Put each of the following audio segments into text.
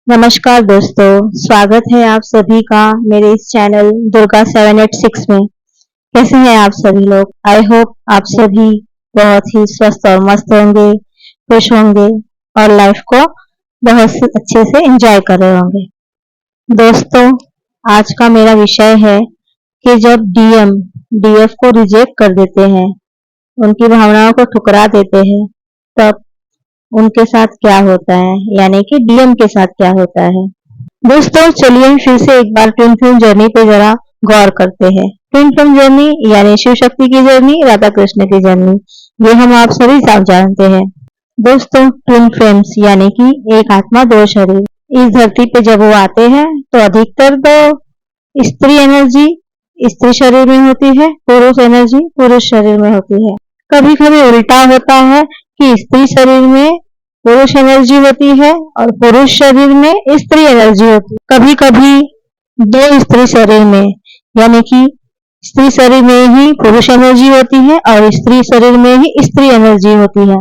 नमस्कार दोस्तों, स्वागत है आप सभी का मेरे इस चैनल दुर्गा 786 में। कैसे हैं आप सभी लोग? आई होप आप सभी बहुत ही स्वस्थ और मस्त होंगे, खुश होंगे और लाइफ को बहुत अच्छे से एंजॉय कर रहे होंगे। दोस्तों, आज का मेरा विषय है कि जब डीएम डीएफ को रिजेक्ट कर देते हैं, उनकी भावनाओं को ठुकरा देते हैं, तब उनके साथ क्या होता है, यानी कि डीएम के साथ क्या होता है। दोस्तों, चलिए फिर से एक बार ट्विन फ्लेम जर्नी पे जरा गौर करते हैं। ट्विन फ्लेम जर्नी यानी शिव शक्ति की जर्नी, राधा कृष्ण की जर्नी, ये हम आप सभी सब जानते हैं। दोस्तों, ट्विन फ्लेम्स यानी कि एक आत्मा दो शरीर। इस धरती पे जब वो आते हैं तो अधिकतर तो स्त्री एनर्जी स्त्री शरीर में होती है, पुरुष एनर्जी पुरुष शरीर में होती है। कभी कभी उल्टा होता है कि स्त्री शरीर में पुरुष एनर्जी होती है और पुरुष शरीर में स्त्री एनर्जी होती है। कभी कभी दो स्त्री शरीर में, यानी कि स्त्री शरीर में ही पुरुष एनर्जी होती है और स्त्री शरीर में ही स्त्री एनर्जी होती है।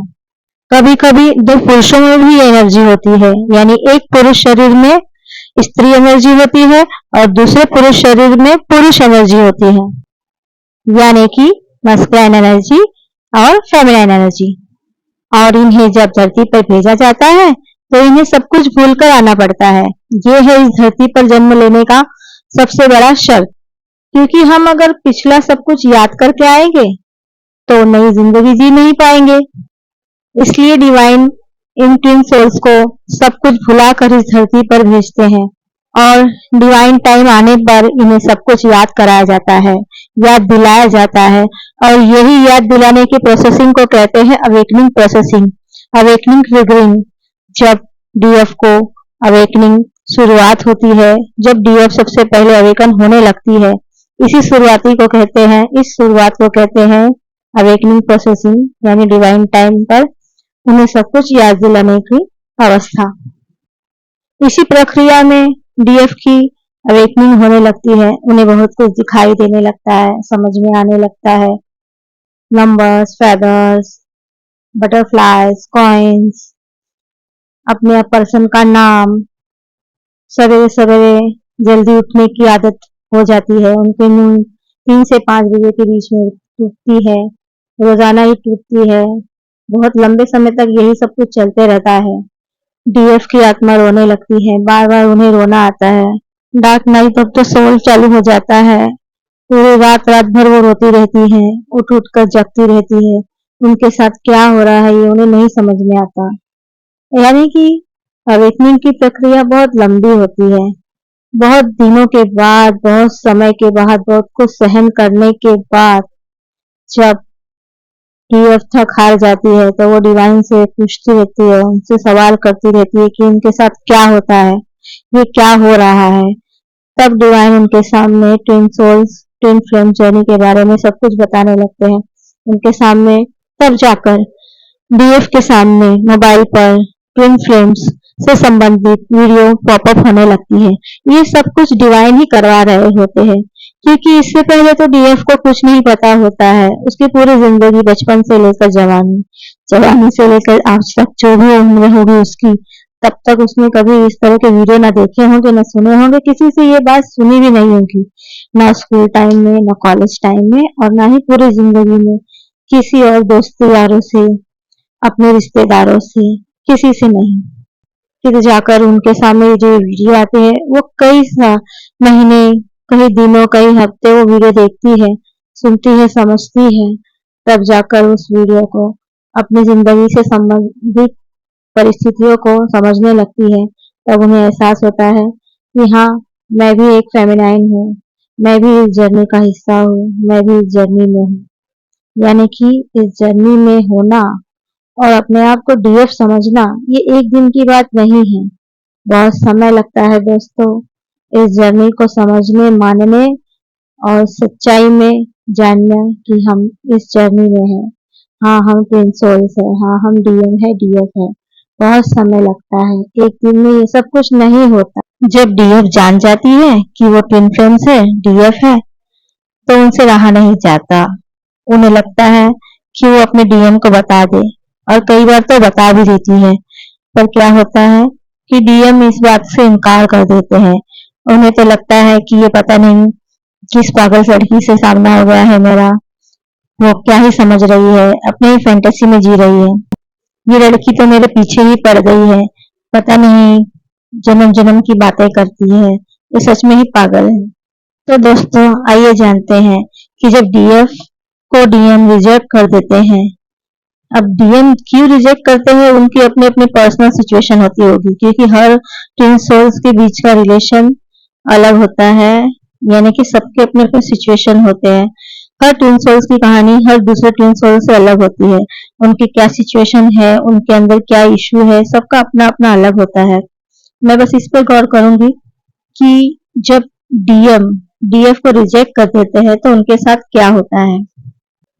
कभी कभी दो पुरुषों में भी एनर्जी होती है, यानी एक पुरुष शरीर में स्त्री एनर्जी होती है और दूसरे पुरुष शरीर में पुरुष एनर्जी होती है, यानी कि मस्कुलाइन एनर्जी और फेमिनाइन एनर्जी। और इन्हें जब धरती पर भेजा जाता है तो इन्हें सब कुछ भूलकर आना पड़ता है। ये है इस धरती पर जन्म लेने का सबसे बड़ा शर्त, क्योंकि हम अगर पिछला सब कुछ याद करके आएंगे तो नई जिंदगी जी नहीं पाएंगे। इसलिए डिवाइन इन ट्विन सोल्स को सब कुछ भुलाकर इस धरती पर भेजते हैं और डिवाइन टाइम आने पर इन्हें सब कुछ याद कराया जाता है, याद दिलाया जाता है। और यही याद दिलाने की प्रोसेसिंग को कहते हैं अवेकनिंग प्रोसेसिंग, अवेकनिंग ट्रिगरिंग। जब डीएफ को अवेकनिंग शुरुआत होती है, जब डीएफ सबसे पहले अवेकन होने लगती है, इसी शुरुआती को कहते हैं इस शुरुआत को कहते हैं अवेकनिंग प्रोसेसिंग, यानी डिवाइन टाइम पर उन्हें सब कुछ याद दिलाने की अवस्था। इसी प्रक्रिया में डीएफ की अवेकनिंग होने लगती है, उन्हें बहुत कुछ दिखाई देने लगता है, समझ में आने लगता है। नंबर्स, फेदर्स, बटरफ्लाइज, कॉइन्स, अपने पर्सन का नाम, सवेरे सवेरे जल्दी उठने की आदत हो जाती है। उनकी नींद 3 से 5 बजे के बीच में टूटती है, रोजाना ही टूटती है। बहुत लंबे समय तक यही सब कुछ चलते रहता है। डीएफ की आत्मा रोने लगती है, बार बार उन्हें रोना आता है। Dark night of the soul चालू हो जाता है। पूरी रात रात भर वो रोती रहती हैं, उठ उठ कर जगती रहती है। उनके साथ क्या हो रहा है ये उन्हें नहीं समझ में आता। यानी कि अवेकनिंग की प्रक्रिया बहुत लंबी होती है। बहुत दिनों के बाद, बहुत समय के बाद, बहुत कुछ सहन करने के बाद जब डीएफ थक हार जाती है तो वो डिवाइन से पूछती रहती है, उनसे सवाल करती रहती है कि उनके साथ क्या होता है, ये क्या हो रहा है। तब डिवाइन उनके सामने twin souls twin flame journey के बारे में सब कुछ बताने लगते हैं उनके सामने। तब जाकर डीएफ के सामने मोबाइल पर ट्विन फ्लेम्स से संबंधित वीडियो पॉपअप होने लगती है। ये सब कुछ डिवाइन ही करवा रहे होते हैं, क्योंकि इससे पहले तो डीएफ को कुछ नहीं पता होता है। उसकी पूरी जिंदगी बचपन से लेकर जवानी, जवानी से लेकर आज तक जो भी उम्र होगी उसकी, तब तक उसने कभी इस तरह के वीडियो ना देखे होंगे, ना सुने होंगे, किसी से ये बात सुनी भी नहीं होगी, ना स्कूल टाइम में, ना कॉलेज टाइम में, और ना ही पूरी जिंदगी में किसी और दोस्तों यारों से, अपने रिश्तेदारों से, किसी से नहीं। फिर जाकर उनके सामने जो वीडियो आते हैं वो कई महीने, कई दिनों, कई हफ्ते वो वीडियो देखती है, सुनती है, समझती है। तब जाकर उस वीडियो को अपनी जिंदगी से संबंधित परिस्थितियों को समझने लगती है। तब उन्हें एहसास होता है कि हाँ, मैं भी एक फेमिनाइन हूँ, मैं भी इस जर्नी का हिस्सा हूँ, मैं भी इस जर्नी में हूँ। यानी कि इस जर्नी में होना और अपने आप को डीएफ समझना ये एक दिन की बात नहीं है, बहुत समय लगता है दोस्तों इस जर्नी को समझने, मानने और सच्चाई में जानना कि हम इस जर्नी में हैं। हाँ, हम ट्विन सोल्स है, हाँ हम डीएम है, डीएफ है। बहुत समय लगता है, एक दिन में ये सब कुछ नहीं होता। जब डीएफ जान जाती है कि वो ट्विन फ्लेम्स है, डीएफ है, तो उनसे रहा नहीं जाता। उन्हें लगता है कि वो अपने डीएम को बता दे, और कई बार तो बता भी देती है। पर क्या होता है कि डीएम इस बात से इनकार कर देते हैं। उन्हें तो लगता है कि ये पता नहीं किस पागल लड़की से सामना हो गया है मेरा, वो क्या ही समझ रही है, अपने ही फैंटेसी में जी रही है। ये लड़की तो मेरे पीछे ही पड़ गई है, पता नहीं जन्म जन्म की बातें करती है, ये सच में ही पागल है। तो दोस्तों आइए जानते हैं कि जब डीएफ को डीएम रिजेक्ट कर देते हैं, अब डीएम क्यों रिजेक्ट करते हैं, उनकी अपनी अपनी पर्सनल सिचुएशन होती होगी, क्योंकि हर ट्विन सोल्स के बीच का रिलेशन अलग होता है, यानी कि सबके अपने अपने सिचुएशन होते हैं। हर ट्विन सोल्स की कहानी हर दूसरे ट्विन सोल से अलग होती है, उनकी क्या सिचुएशन है, उनके अंदर क्या इश्यू है, सबका अपना अपना अलग होता है। मैं बस इस पर गौर करूंगी कि जब डीएम डीएफ को रिजेक्ट कर देते हैं तो उनके साथ क्या होता है।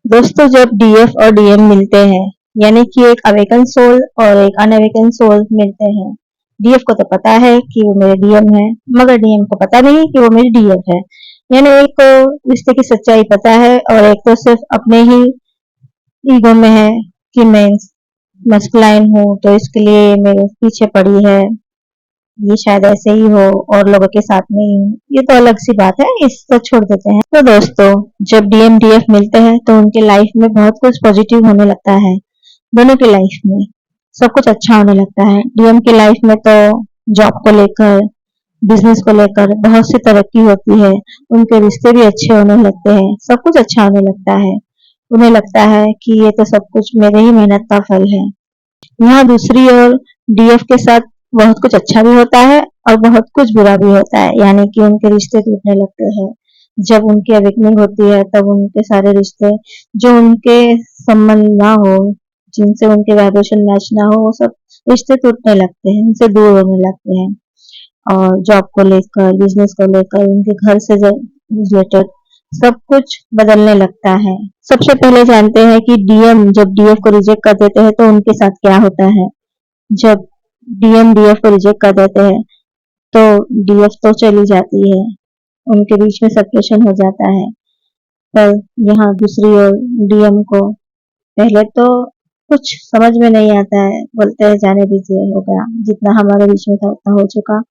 दोस्तों जब डीएफ और डीएम मिलते हैं, यानी कि एक अवेकन सोल और एक अनअवेकन सोल मिलते हैं, डीएफ को तो पता है कि वो मेरे डीएम है, मगर डीएम को पता नहीं कि वो मेरी डीएफ है। यानी एक को रिश्ते की सच्चाई पता है और एक तो सिर्फ अपने ही ईगो में है कि मैं मस्कुलाइन हूँ तो इसके लिए मेरे पीछे पड़ी है, ये शायद ऐसे ही हो और लोगों के साथ में ही हूँ, ये तो अलग सी बात है, इसको छोड़ देते हैं। तो दोस्तों जब डीएम डीएफ मिलते हैं तो उनके लाइफ में बहुत कुछ पॉजिटिव होने लगता है, दोनों की लाइफ में सब कुछ अच्छा होने लगता है। डीएम की लाइफ में तो जॉब को लेकर, बिजनेस को लेकर बहुत सी तरक्की होती है, उनके रिश्ते भी अच्छे होने लगते हैं, सब कुछ अच्छा होने लगता है। उन्हें लगता है कि ये तो सब कुछ मेरे ही मेहनत का फल है। यहाँ दूसरी ओर डीएफ के साथ बहुत कुछ अच्छा भी होता है और बहुत कुछ बुरा भी होता है, यानी कि उनके रिश्ते टूटने लगते हैं। जब उनकी अवेकनिंग होती है तब उनके सारे रिश्ते जो उनके संबंध ना हो, जिनसे उनके वाइब्रेशन मैच ना हो, वो सब रिश्ते टूटने लगते हैं, उनसे दूर होने लगते हैं। और जॉब को लेकर, बिजनेस को लेकर, उनके घर से रिलेटेड सब कुछ बदलने लगता है। सबसे पहले जानते हैं कि डीएम जब डीएफ को रिजेक्ट कर देते हैं तो उनके साथ क्या होता है। जब डीएम डीएफ को रिजेक्ट कर देते हैं तो डीएफ तो चली जाती है, उनके बीच में सेपरेशन हो जाता है। पर यहाँ दूसरी ओर डीएम को पहले तो कुछ समझ में नहीं आता है, बोलते हैं जाने दीजिए, हो गया जितना हमारे बीच में था उतना हो चुका,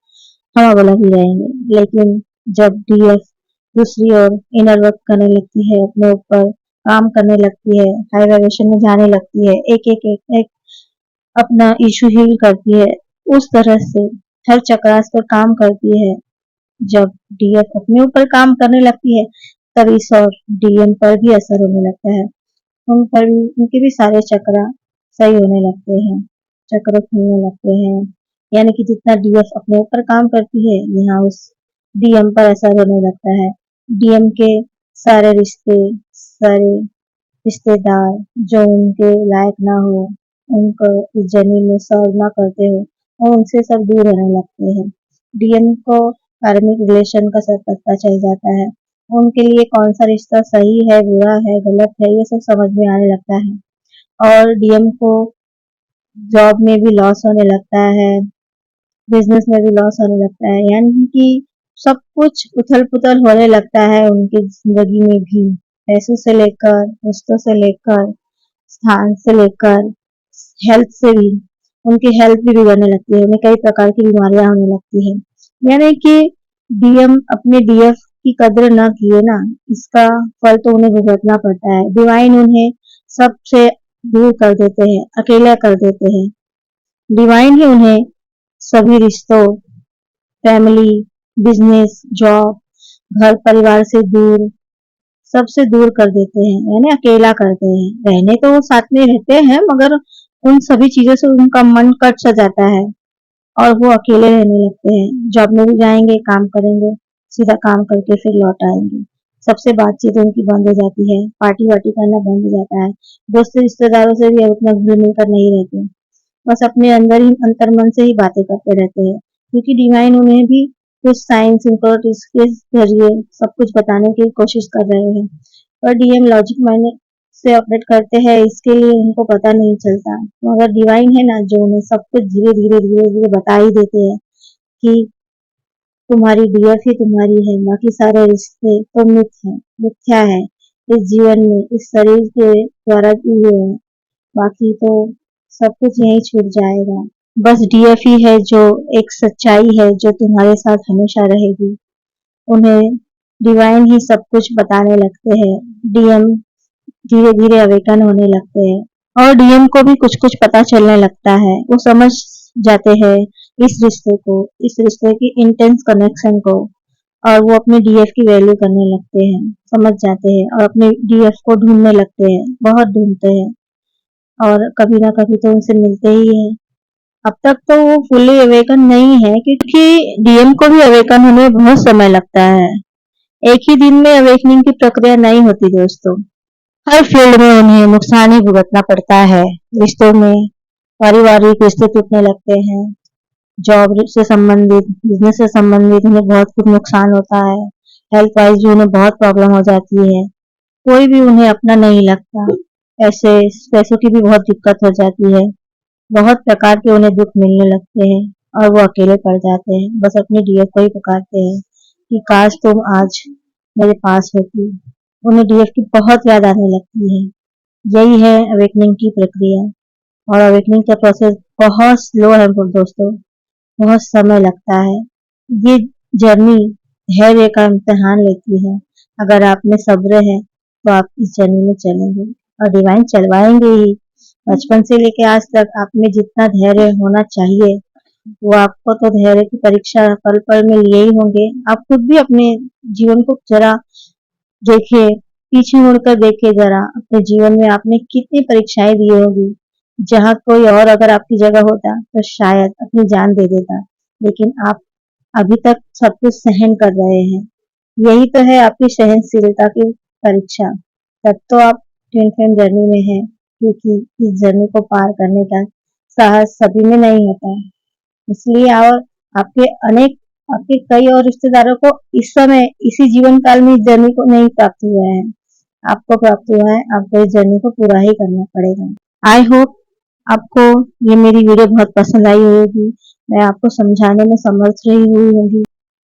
हम अब अलग ही रहेंगे। लेकिन जब डीएफ दूसरी ओर इनर वर्क करने लगती है, अपने ऊपर काम करने लगती है, हाई वाइब्रेशन में जाने लगती है, एक अपना इशू हील करती है, उस तरह से हर चक्रास पर काम करती है। जब डीएफ अपने ऊपर काम करने लगती है तब इस और डीएम पर भी असर होने लगता है, उन पर भी उनके भी सारे चक्र सही होने लगते हैं, चक्र खुलने लगते हैं। यानी कि जितना डीएफ अपने ऊपर काम करती है, यहाँ उस डीएम पर असर होने लगता है। डीएम के सारे रिश्ते, सारे रिश्तेदार जो उनके लायक ना हो, उनको इस जर्नी में सर्व ना करते हो, और उनसे सब दूर होने लगते हैं। डीएम को कार्मिक रिलेशन का सब पता चल जाता है, उनके लिए कौन सा रिश्ता सही है, बुरा है, गलत है, ये सब समझ में आने लगता है। और डीएम को जॉब में भी लॉस होने लगता है, बिजनेस में भी लॉस होने लगता है, यानी कि सब कुछ उथल पुथल होने लगता है उनकी जिंदगी में भी, पैसों से लेकर, रिश्तों से लेकर, स्थान से लेकर, हेल्थ से भी, उनकी हेल्थ भी बिगड़ने लगती है, उन्हें कई प्रकार की बीमारियां होने लगती है। यानी कि डीएम अपने डीएफ की कद्र न किए ना, इसका फल तो उन्हें भुगतना पड़ता है। डिवाइन उन्हें सबसे दूर कर देते हैं, अकेला कर देते हैं। डिवाइन ही उन्हें सभी रिश्तों, फैमिली, बिजनेस, जॉब, घर परिवार से दूर, सबसे दूर कर देते हैं, यानी अकेला करते हैं। रहने तो वो साथ में रहते हैं मगर उन सभी चीजों से उनका मन कट सा जाता है और वो अकेले रहने लगते हैं। जॉब में भी जाएंगे, काम करेंगे, सीधा काम करके फिर लौट आएंगे। सबसे बातचीत उनकी बंद हो जाती है, पार्टी वार्टी करना बंद हो जाता है, दोस्त रिश्तेदारों से भी अब उतना घुल मिलकर नहीं रहते, बस अपने अंदर ही अंतर मन से ही बातें करते रहते हैं। क्योंकि डिवाइन उन्हें भी कुछ साइंस सिंक्रोनिसिस के जरिए सब कुछ बताने की कोशिश कर रहे हैं, पर डीएम लॉजिक माइंड से ऑपरेट करते हैं, इसके लिए उनको पता नहीं चलता। मगर डिवाइन है ना जो उन्हें सब कुछ धीरे धीरे धीरे धीरे बता ही देते हैं कि तुम्हारी डीएफ ही तुम्हारी है, बाकी सारे रिश्ते तो मिथ्या है, इस जीवन में इस शरीर के द्वारा दिए हैं, बाकी तो सब कुछ यहीं छूट जाएगा। बस डीएफ ही है जो एक सच्चाई है जो तुम्हारे साथ हमेशा रहेगी। उन्हें डिवाइन ही सब कुछ बताने लगते हैं। डीएम धीरे धीरे अवेकन होने लगते हैं और डीएम को भी कुछ कुछ पता चलने लगता है। वो समझ जाते हैं इस रिश्ते को, इस रिश्ते की इंटेंस कनेक्शन को, और वो अपने डीएफ की वैल्यू करने लगते हैं, समझ जाते हैं और अपने डीएफ को ढूंढने लगते हैं, बहुत ढूंढते हैं और कभी ना कभी तो उनसे मिलते ही हैं। अब तक तो वो फुल्ली अवेकन नहीं है क्योंकि डीएम को भी अवेकन होने में बहुत समय लगता है। एक ही दिन में अवेकनिंग की प्रक्रिया नहीं होती दोस्तों। हर फील्ड में उन्हें नुकसान ही भुगतना पड़ता है। रिश्तों में पारिवारिक रिश्ते टूटने लगते हैं, जॉब से संबंधित, बिजनेस से संबंधित उन्हें बहुत कुछ नुकसान होता है। हेल्थ वाइज भी उन्हें बहुत प्रॉब्लम हो जाती है। कोई भी उन्हें अपना नहीं लगता। ऐसे पैसों की भी बहुत दिक्कत हो जाती है। बहुत प्रकार के उन्हें दुख मिलने लगते हैं और वो अकेले पड़ जाते हैं। बस अपनी डीएफ को ही पुकारते हैं कि काश तुम आज मेरे पास होती। उन्हें डीएफ की बहुत याद आने लगती है। यही है अवेकनिंग की प्रक्रिया। और अवेकनिंग का प्रोसेस बहुत स्लो है दोस्तों, बहुत समय लगता है। ये जर्नी धैर्य का इम्तिहान लेती है। अगर आप में सब्र है तो आप इस जर्नी में चलेंगे और डिवाइन चलवाएंगे ही। बचपन से लेके आज तक आप में जितना धैर्य होना चाहिए वो आपको तो धैर्य की परीक्षा पल पल में लिए ही होंगे। आप खुद भी अपने जीवन को जरा देखिए, पीछे मुड़कर देखिए जरा अपने जीवन में आपने कितनी परीक्षाएं दी होगी। जहाँ कोई और अगर आपकी जगह होता तो शायद अपनी जान दे देता, लेकिन आप अभी तक सब कुछ सहन कर रहे हैं। यही तो है आपकी सहनशीलता की परीक्षा। तब तो आप ट्विन फ्लेम जर्नी में हैं, क्योंकि इस जर्नी को पार करने का साहस सभी में नहीं होता है। इसलिए और आपके अनेक आपके कई और रिश्तेदारों को इस समय इसी जीवन काल में इस जर्नी को नहीं प्राप्त हुआ है। आपको प्राप्त हुआ है, आपको इस जर्नी को पूरा ही करना पड़ेगा। आई होप आपको ये मेरी वीडियो बहुत पसंद आई होगी। मैं आपको समझाने में समर्थ रही हुई होंगी।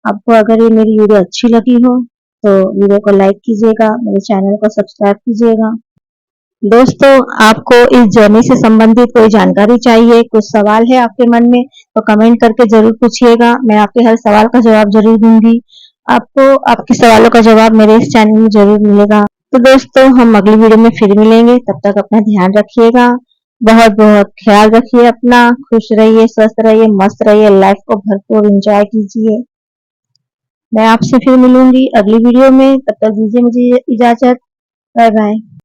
आपको अगर ये मेरी वीडियो अच्छी लगी हो तो वीडियो को लाइक कीजिएगा, मेरे चैनल को सब्सक्राइब कीजिएगा। दोस्तों, आपको इस जर्नी से संबंधित कोई जानकारी चाहिए, कुछ सवाल है आपके मन में तो कमेंट करके जरूर पूछिएगा। मैं आपके हर सवाल का जवाब जरूर दूंगी। आपको आपके सवालों का जवाब मेरे इस चैनल में जरूर मिलेगा। तो दोस्तों, हम अगली वीडियो में फिर मिलेंगे। तब तक अपना ध्यान रखिएगा, बहुत बहुत ख्याल रखिए अपना। खुश रहिए, स्वस्थ रहिए, मस्त रहिए, लाइफ को भरपूर एंजॉय कीजिए। मैं आपसे फिर मिलूंगी अगली वीडियो में। तब तक दीजिए मुझे इजाजत। Bye bye.